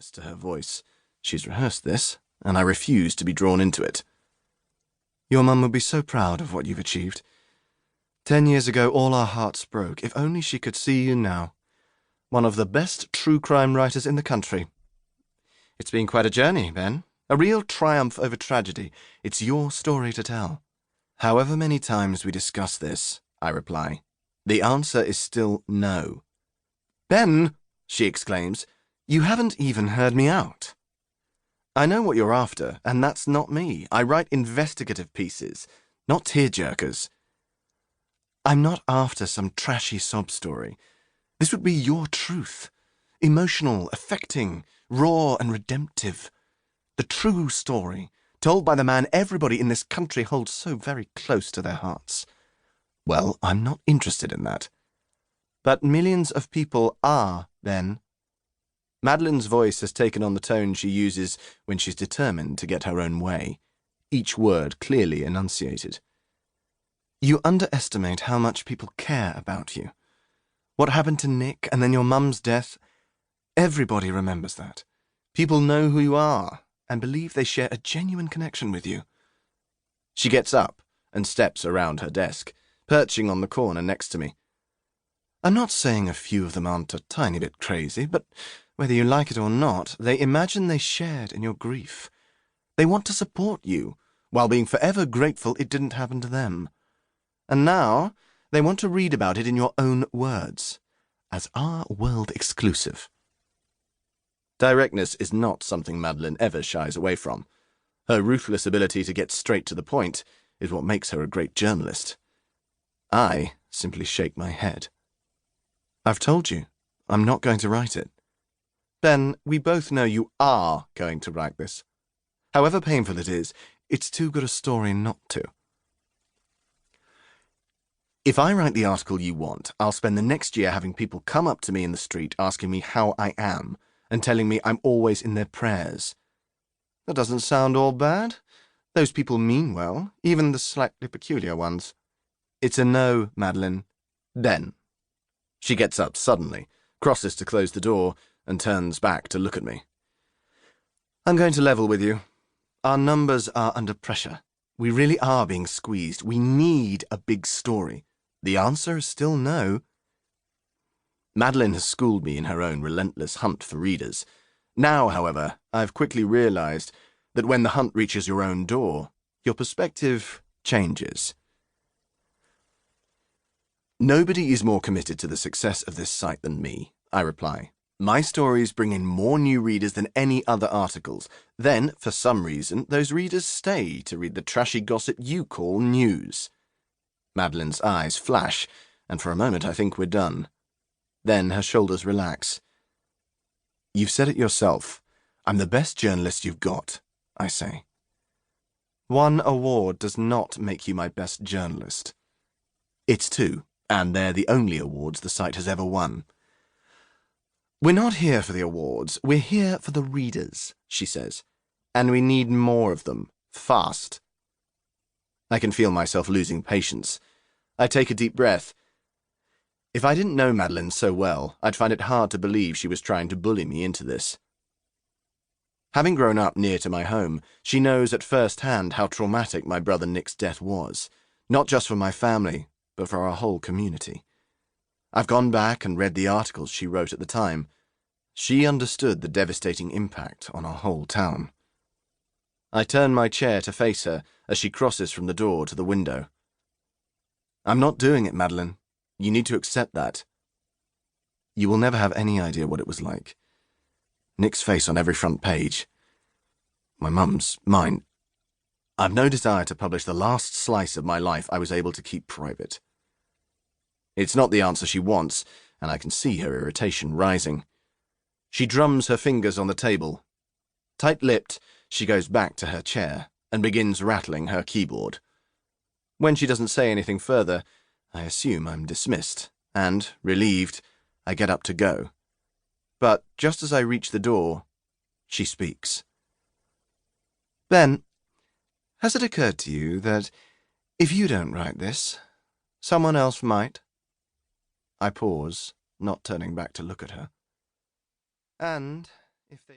eagerness to her voice. She's rehearsed this, and I refuse to be drawn into it. Your mum would be so proud of what you've achieved. 10 years ago, all our hearts broke. If only she could see you now. One of the best true crime writers in the country. It's been quite a journey, Ben. A real triumph over tragedy. It's your story to tell. However many times we discuss this, I reply, the answer is still no. Ben, she exclaims, you haven't even heard me out. I know what you're after, and that's not me. I write investigative pieces, not tearjerkers. I'm not after some trashy sob story. This would be your truth. Emotional, affecting, raw and redemptive. The true story, told by the man everybody in this country holds so very close to their hearts. Well, I'm not interested in that. But millions of people are, Ben. Madeline's voice has taken on the tone she uses when she's determined to get her own way, each word clearly enunciated. You underestimate how much people care about you. What happened to Nick and then your mum's death? Everybody remembers that. People know who you are and believe they share a genuine connection with you. She gets up and steps around her desk, perching on the corner next to me. I'm not saying a few of them aren't a tiny bit crazy, but whether you like it or not, they imagine they shared in your grief. They want to support you, while being forever grateful it didn't happen to them. And now they want to read about it in your own words, as our world exclusive. Directness is not something Madeline ever shies away from. Her ruthless ability to get straight to the point is what makes her a great journalist. I simply shake my head. I've told you, I'm not going to write it. Ben, we both know you are going to write this. However painful it is, it's too good a story not to. If I write the article you want, I'll spend the next year having people come up to me in the street asking me how I am and telling me I'm always in their prayers. That doesn't sound all bad. Those people mean well, even the slightly peculiar ones. It's a no, Madeline. Ben. She gets up suddenly, crosses to close the door, and turns back to look at me. I'm going to level with you. Our numbers are under pressure. We really are being squeezed. We need a big story. The answer is still no. Madeline has schooled me in her own relentless hunt for readers. Now, however, I've quickly realized that when the hunt reaches your own door, your perspective changes. Nobody is more committed to the success of this site than me, I reply. My stories bring in more new readers than any other articles. Then, for some reason, those readers stay to read the trashy gossip you call news. Madeline's eyes flash, and for a moment I think we're done. Then her shoulders relax. You've said it yourself. I'm the best journalist you've got, I say. One award does not make you my best journalist. It's two, and they're the only awards the site has ever won. We're not here for the awards, we're here for the readers, she says. And we need more of them, fast. I can feel myself losing patience. I take a deep breath. If I didn't know Madeline so well, I'd find it hard to believe she was trying to bully me into this. Having grown up near to my home, she knows at first hand how traumatic my brother Nick's death was, not just for my family, but for our whole community. I've gone back and read the articles she wrote at the time. She understood the devastating impact on our whole town. I turn my chair to face her as she crosses from the door to the window. I'm not doing it, Madeline. You need to accept that. You will never have any idea what it was like. Nick's face on every front page. My mum's, mine. I've no desire to publish the last slice of my life I was able to keep private. It's not the answer she wants, and I can see her irritation rising. She drums her fingers on the table. Tight-lipped, she goes back to her chair and begins rattling her keyboard. When she doesn't say anything further, I assume I'm dismissed, and, relieved, I get up to go. But just as I reach the door, she speaks. Ben, has it occurred to you that if you don't write this, someone else might? I pause, not turning back to look at her. And if they...